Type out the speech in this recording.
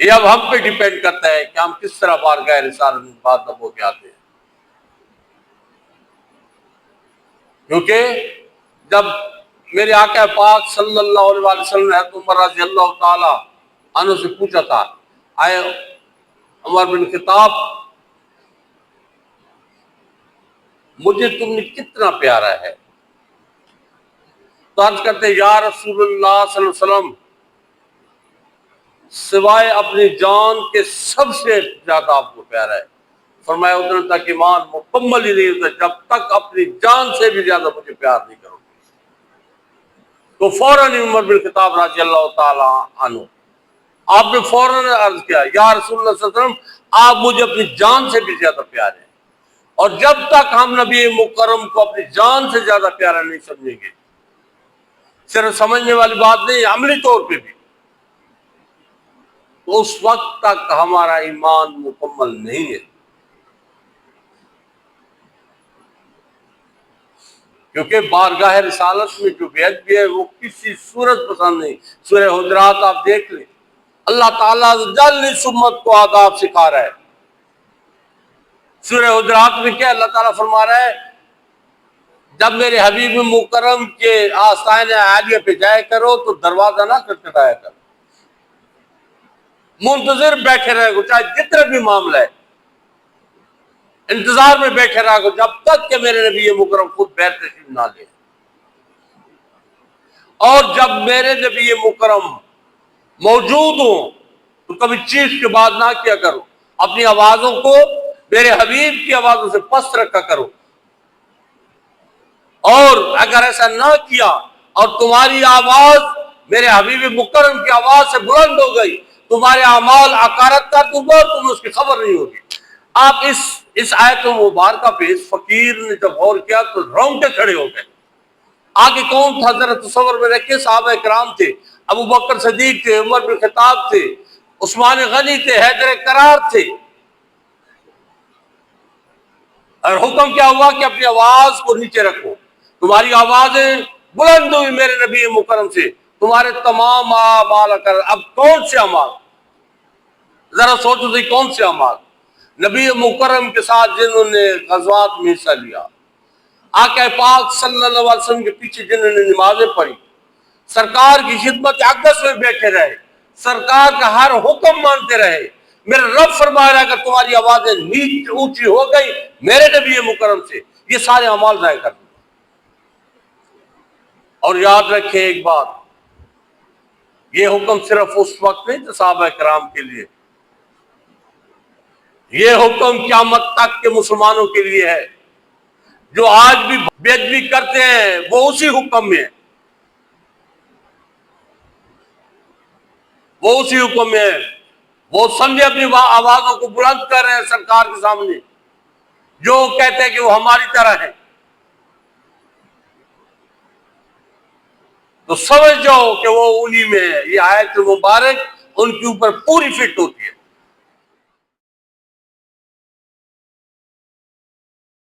یہ اب ہم پہ ڈیپینڈ کرتا ہے کہ ہم کس طرح بارگاہ رسالت میں مخاطب ہو کے آتے ہیں. کیونکہ جب میرے آقا پاک صلی اللہ علیہ وسلم نے حضرت عمر رضی اللہ تعالی عنہ سے پوچھا تھا، آئے عمر بن خطاب مجھے تم نے کتنا پیارا ہے؟ تو عرض کرتے یا رسول اللہ صلی اللہ علیہ وسلم سوائے اپنی جان کے سب سے زیادہ آپ کو پیارا ہے. فرمایا ادھر تک ایمان مکمل ہی نہیں ہوتا جب تک اپنی جان سے بھی زیادہ مجھے پیار نہیں کرو. تو فوراً عمر بن خطاب رضی اللہ تعالی عنہ آپ نے فوراً عرض کیا یا رسول اللہ صلی اللہ علیہ وسلم آپ مجھے اپنی جان سے بھی زیادہ پیارے ہیں. اور جب تک ہم نبی مکرم کو اپنی جان سے زیادہ پیارا نہیں سمجھیں گے، صرف سمجھنے والی بات نہیں، عملی طور پہ بھی، تو اس وقت تک ہمارا ایمان مکمل نہیں ہے. کیونکہ بارگاہ رسالت میں جو بیعت بھی ہے وہ کسی صورت پسند نہیں. سورہ حجرات آپ دیکھ لیں، اللہ تعالیٰ جل اس امت کو آداب سکھا رہا ہے. سورہ حجرات میں کیا اللہ تعالیٰ فرما رہا ہے، جب میرے حبیب مکرم کے آستان عالیہ پہ جایا کرو تو دروازہ نہ کھٹکھٹایا کرو، منتظر بیٹھے رہے گو، چاہے جتنا بھی معاملہ ہے انتظار میں بیٹھے رہے گو جب تک کہ میرے نبی مکرم خود بیت تشریف نہ لے. اور جب میرے نبی مکرم موجود ہوں تو کبھی چیخ کے بات نہ کیا کرو، اپنی آوازوں کو میرے حبیب کی آوازوں سے پست رکھا کرو. اور اگر ایسا نہ کیا اور تمہاری آواز میرے حبیب مکرم کی آواز سے بلند ہو گئی، تمہارے اعمال عقارت کر دوں گا، تمہیں اس کی خبر نہیں ہوگی. آپ اس آیت مبارکہ پہ اس فقیر نے جب غور کیا تو رونگٹے کھڑے ہو گئے. آگے کون تھا ذرا تصور میں رکھے، صحابہ کرام تھے، ابو بکر صدیق تھے، عمر بن خطاب تھے، عثمان غنی تھے، حیدر کرار تھے. اور حکم کیا ہوا کہ اپنی آواز کو نیچے رکھو. تمہاری آوازیں بلند ہوئی میرے نبی مکرم سے، تمہارے تمام اعمال کر. اب کون سے اعمال؟ ذرا سوچو تھی کون سے اعمال؟ نبی مکرم کے ساتھ جنہوں نے غزوات میں حصہ لیا، آقا پاک صلی اللہ علیہ وسلم کے پیچھے جنہوں نے نمازیں پڑھی، سرکار کی خدمت اقدس میں بیٹھے رہے، سرکار کا ہر حکم مانتے رہے. میرا رب فرما رہا ہے کہ تمہاری آوازیں نیچے اونچی ہو گئی میرے نبی مکرم سے، یہ سارے اعمال ضائع کر دیں. اور یاد رکھیں ایک بات، یہ حکم صرف اس وقت نہیں تھا صحابہ کرام کے لیے، یہ حکم قیامت تک کے مسلمانوں کے لیے ہے. جو آج بھی بے ادبی کرتے ہیں وہ اسی حکم میں ہے، وہ اسی حکم میں ہے. وہ سمجھے اپنی آوازوں کو بلند کر رہے ہیں سرکار کے سامنے، جو کہتے ہیں کہ وہ ہماری طرح ہیں. تو سمجھ جاؤ کہ وہ انہی میں ہے. یہ آیت مبارک ان کے اوپر پوری فٹ ہوتی ہے.